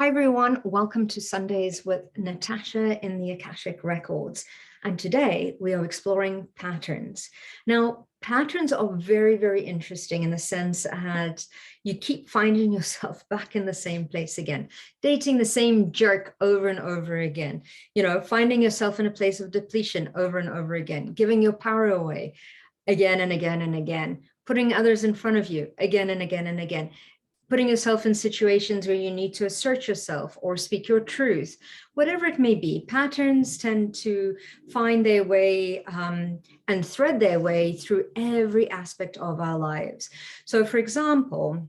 Hi everyone, welcome to Sundays with Natasha in the Akashic Records. And today we are exploring patterns. Now, patterns are very, very interesting in the sense that you keep finding yourself back in the same place again, dating the same jerk over and over again, finding yourself in a place of depletion over and over again, giving your power away again and again and again, putting others in front of you again and again and again, putting yourself in situations where you need to assert yourself or speak your truth, whatever it may be. Patterns tend to find their way and thread their way through every aspect of our lives. So for example,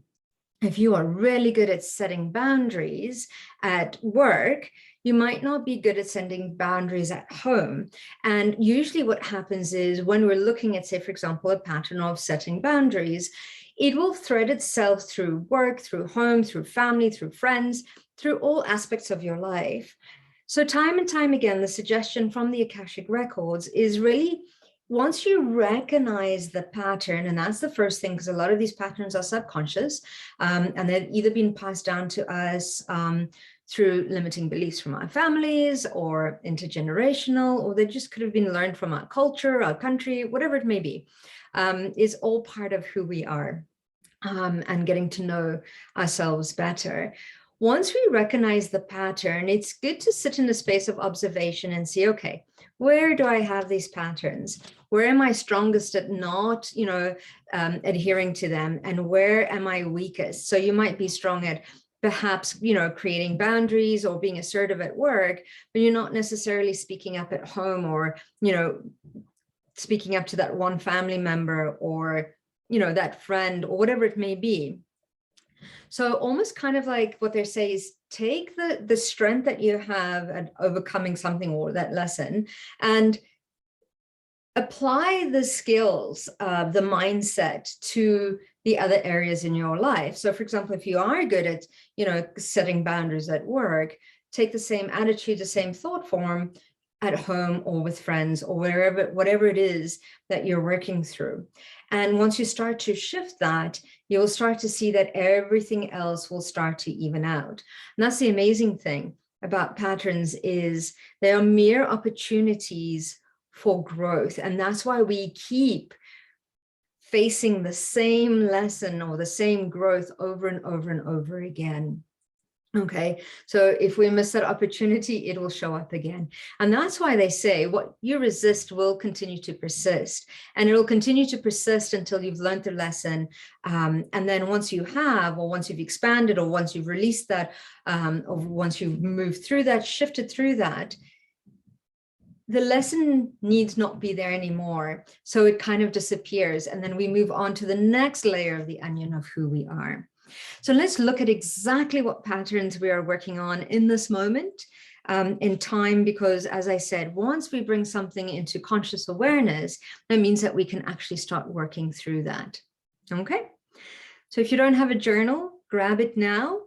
if you are really good at setting boundaries at work, you might not be good at setting boundaries at home. And usually what happens is when we're looking at, say, for example, a pattern of setting boundaries, it will thread itself through work, through home, through family, through friends, through all aspects of your life. So time and time again, the suggestion from the Akashic Records is really, once you recognize the pattern, and that's the first thing, because a lot of these patterns are subconscious, and they've either been passed down to us through limiting beliefs from our families or intergenerational, or they just could have been learned from our culture, our country, whatever it may be, is all part of who we are. And getting to know ourselves better. Once we recognize the pattern, it's good to sit in a space of observation and see, okay, where do I have these patterns? Where am I strongest at not, adhering to them? And where am I weakest? So you might be strong at perhaps, creating boundaries or being assertive at work, but you're not necessarily speaking up at home or, speaking up to that one family member or that friend or whatever it may be. So almost kind of like what they say is take the strength that you have at overcoming something or that lesson and apply the skills, the mindset to the other areas in your life. So for example, if you are good at, setting boundaries at work, take the same attitude, the same thought form at home or with friends or whatever it is that you're working through. And once you start to shift that, you'll start to see that everything else will start to even out. And that's the amazing thing about patterns is they are mere opportunities for growth. And that's why we keep facing the same lesson or the same growth over and over and over again. Okay, so if we miss that opportunity, it will show up again. And that's why they say what you resist will continue to persist. And it will continue to persist until you've learned the lesson. And then once you have, or once you've expanded, or once you've released that, or once you've moved through that, shifted through that, the lesson needs not be there anymore. So it kind of disappears. And then we move on to the next layer of the onion of who we are. So let's look at exactly what patterns we are working on in this moment in time, because as I said, once we bring something into conscious awareness, that means that we can actually start working through that. Okay, so if you don't have a journal, grab it now,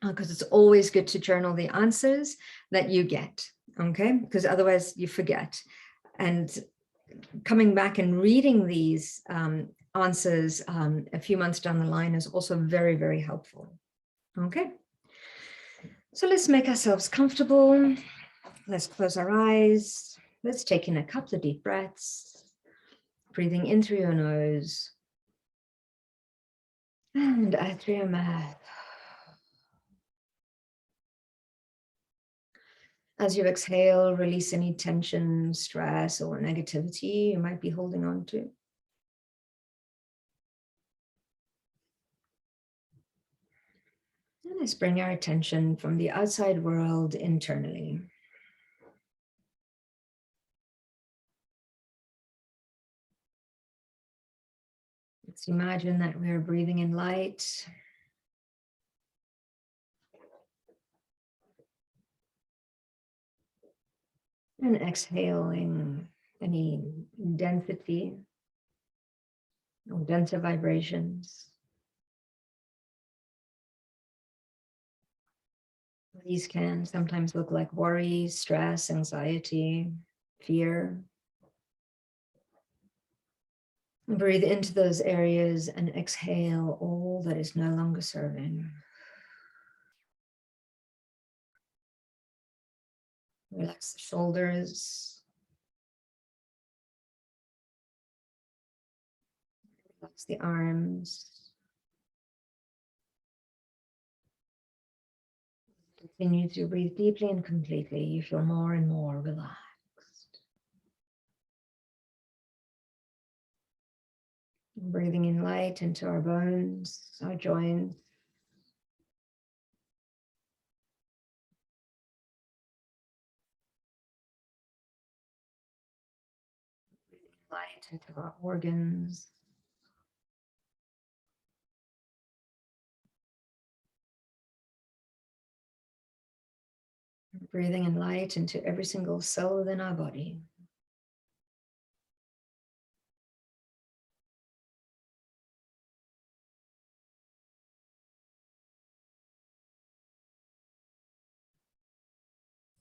because it's always good to journal the answers that you get, okay, because otherwise you forget. And coming back and reading these answers a few months down the line is also very, very helpful. Okay, so let's make ourselves comfortable. Let's close our eyes. Let's take in a couple of deep breaths, breathing in through your nose and out through your mouth. As you exhale, release any tension, stress, or negativity you might be holding on to. And let's bring our attention from the outside world internally. Let's imagine that we're breathing in light. And exhaling any density or denser vibrations. These can sometimes look like worry, stress, anxiety, fear. Breathe into those areas and exhale all that is no longer serving. Relax the shoulders. Relax the arms. Continue to breathe deeply and completely. You feel more and more relaxed. Breathing in light into our bones, our joints. Breathing light into our organs. Breathing in light into every single cell within our body.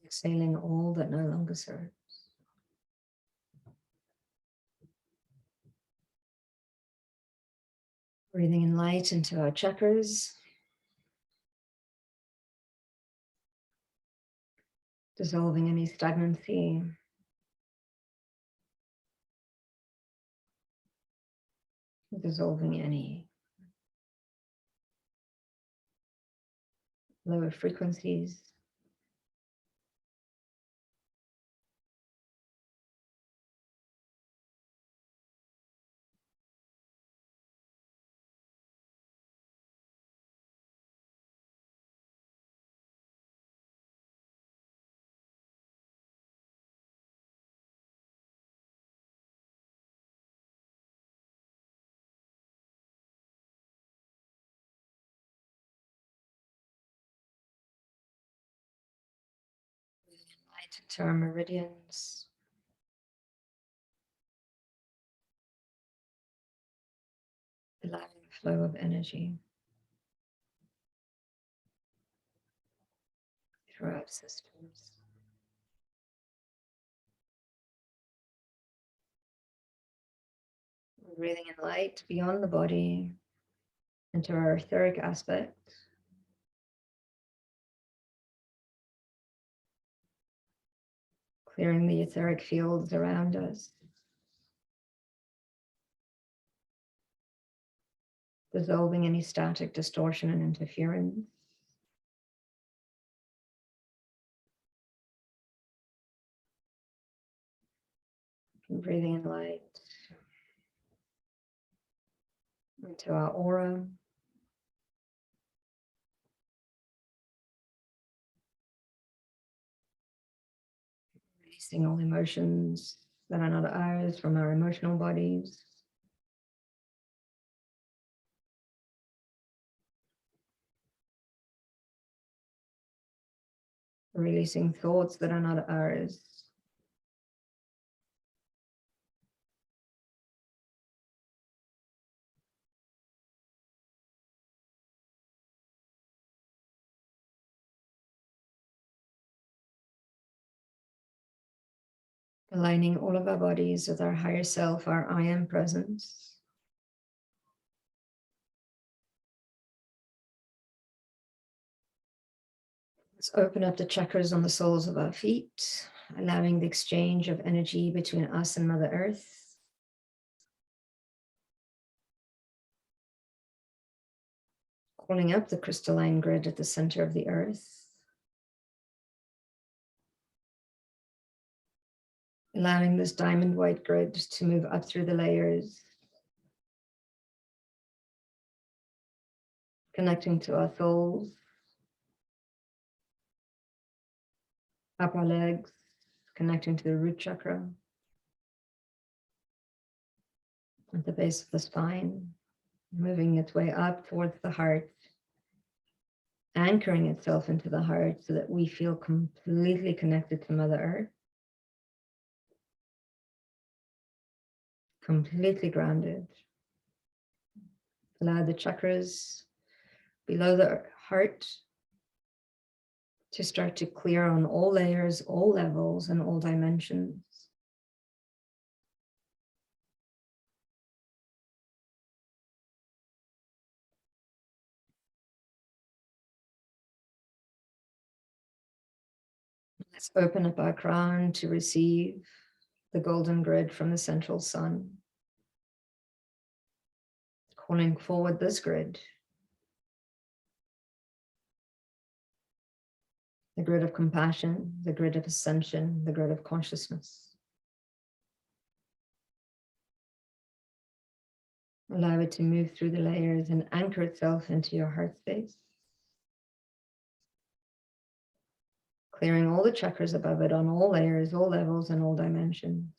Exhaling all that no longer serves. Breathing in light into our chakras. Dissolving any stagnancy. Dissolving any lower frequencies. Light into our meridians. Allowing the flow of energy throughout systems. Breathing in light beyond the body into our etheric aspect. Clearing the etheric fields around us. Dissolving any static distortion and interference. Breathing in light into our aura. Releasing all emotions that are not ours from our emotional bodies. Releasing thoughts that are not ours. Aligning all of our bodies with our higher self, our I am presence. Let's open up the chakras on the soles of our feet, allowing the exchange of energy between us and Mother Earth. Calling up the crystalline grid at the center of the earth. Allowing this diamond white grid to move up through the layers. Connecting to our soles. Up our legs, connecting to the root chakra. At the base of the spine. Moving its way up towards the heart. Anchoring itself into the heart so that we feel completely connected to Mother Earth. Completely grounded. Allow the chakras below the heart to start to clear on all layers, all levels, and all dimensions. Let's open up our crown to receive the golden grid from the central sun, calling forward this grid, the grid of compassion, the grid of ascension, the grid of consciousness. Allow it to move through the layers and anchor itself into your heart space, clearing all the chakras above it on all layers, all levels, and all dimensions.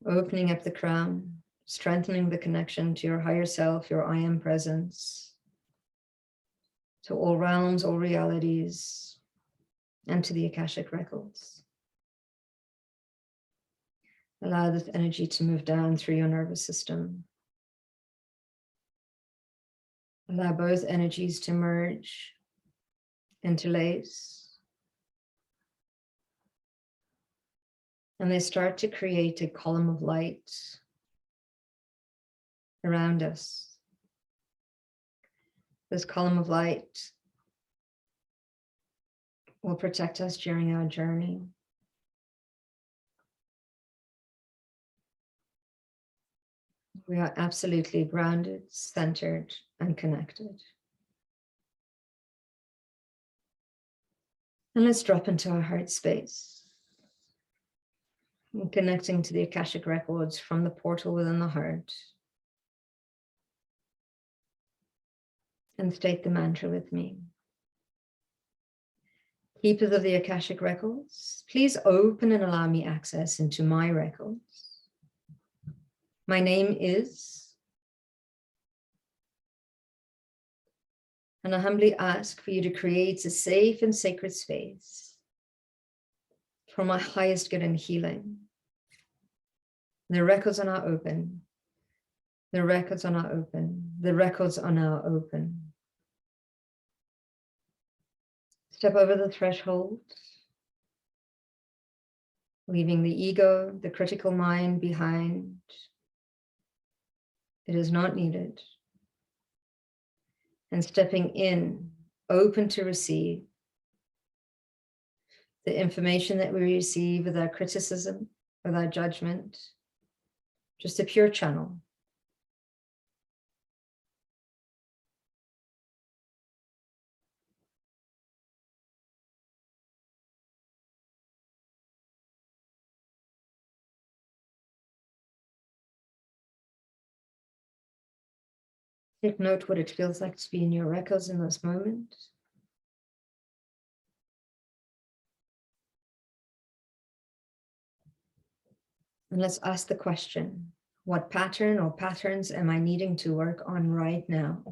Opening up the crown, strengthening the connection to your higher self, your I am presence, to all realms, all realities, and to the Akashic Records. Allow this energy to move down through your nervous system. Allow both energies to merge, interlace, and they start to create a column of light around us. This column of light will protect us during our journey. We are absolutely grounded, centered, and connected. And let's drop into our heart space, and connecting to the Akashic Records from the portal within the heart. And state the mantra with me. Keepers of the Akashic Records, please open and allow me access into my records. My name is, and I humbly ask for you to create a safe and sacred space for my highest good and healing. The records are now open. The records are now open. The records are now open. Step over the threshold, leaving the ego, the critical mind behind. It is not needed. And stepping in, open to receive the information that we receive without criticism, without judgment, just a pure channel. Take note what it feels like to be in your records in this moment. And let's ask the question, what pattern or patterns am I needing to work on right now?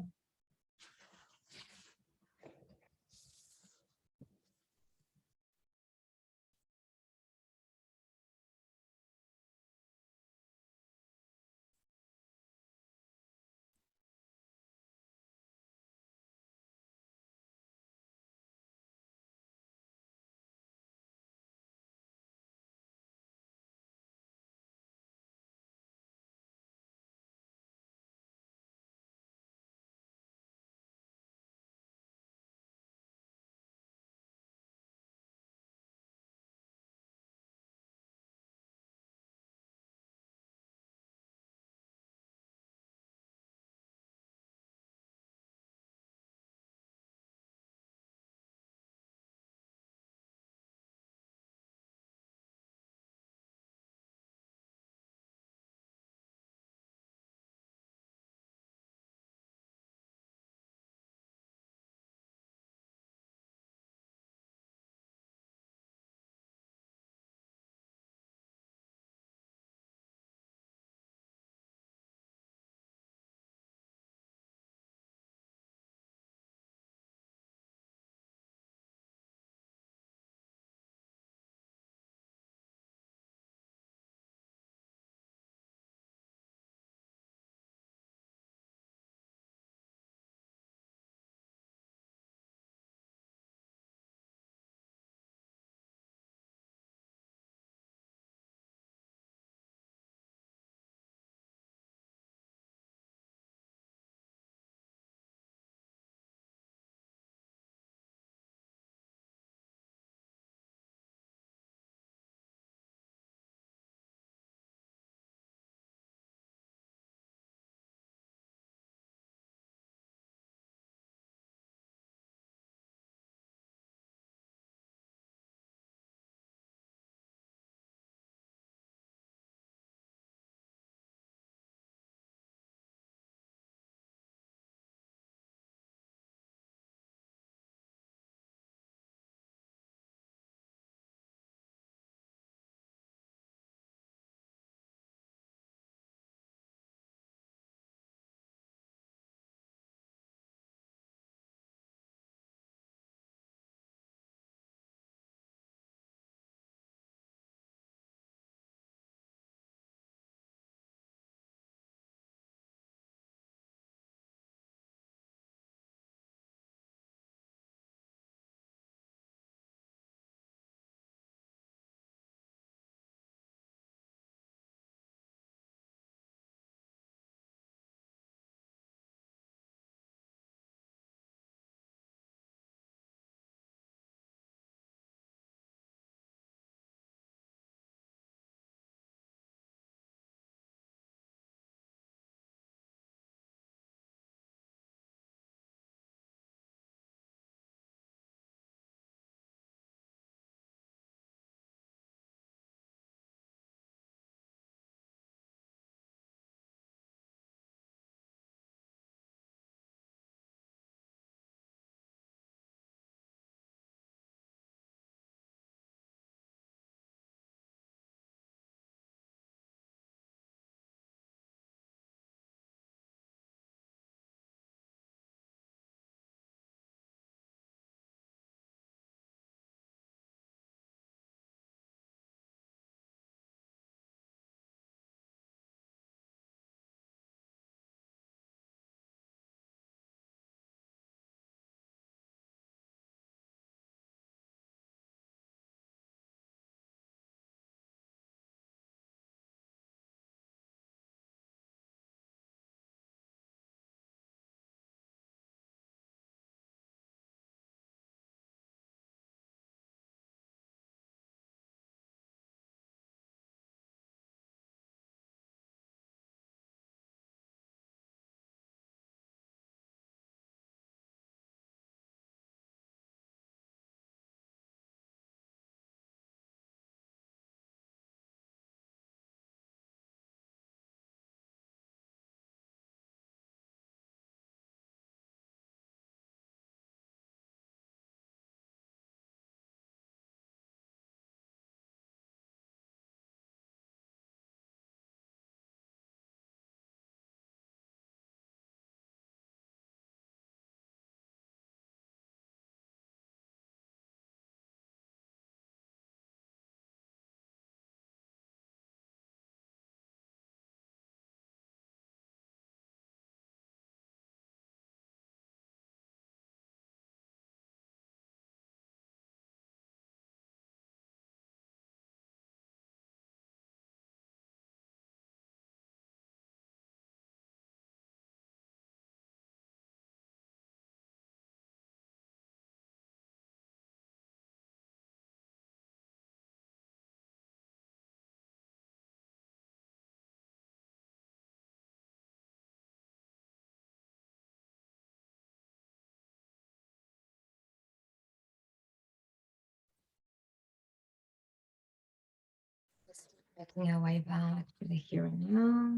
Making our way back to the here and now.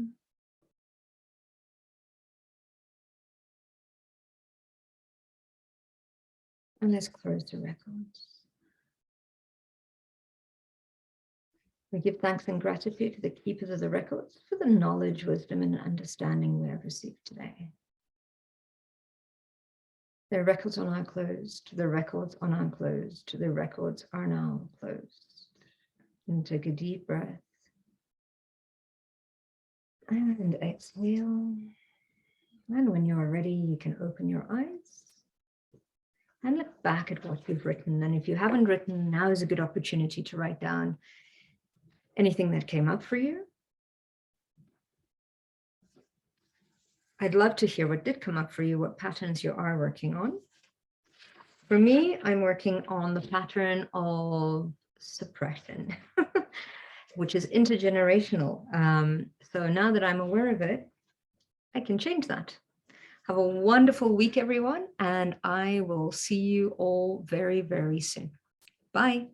And let's close the records. We give thanks and gratitude to the keepers of the records for the knowledge, wisdom, and understanding we have received today. The records are now closed. The records are now closed. The records are now closed. And take a deep breath. And exhale. And when you are ready, you can open your eyes and look back at what you've written. And if you haven't written, now is a good opportunity to write down anything that came up for you. I'd love to hear what did come up for you, what patterns you are working on. For me, I'm working on the pattern of suppression, which is intergenerational. So now that I'm aware of it, I can change that. Have a wonderful week, everyone, and I will see you all very, very soon. Bye.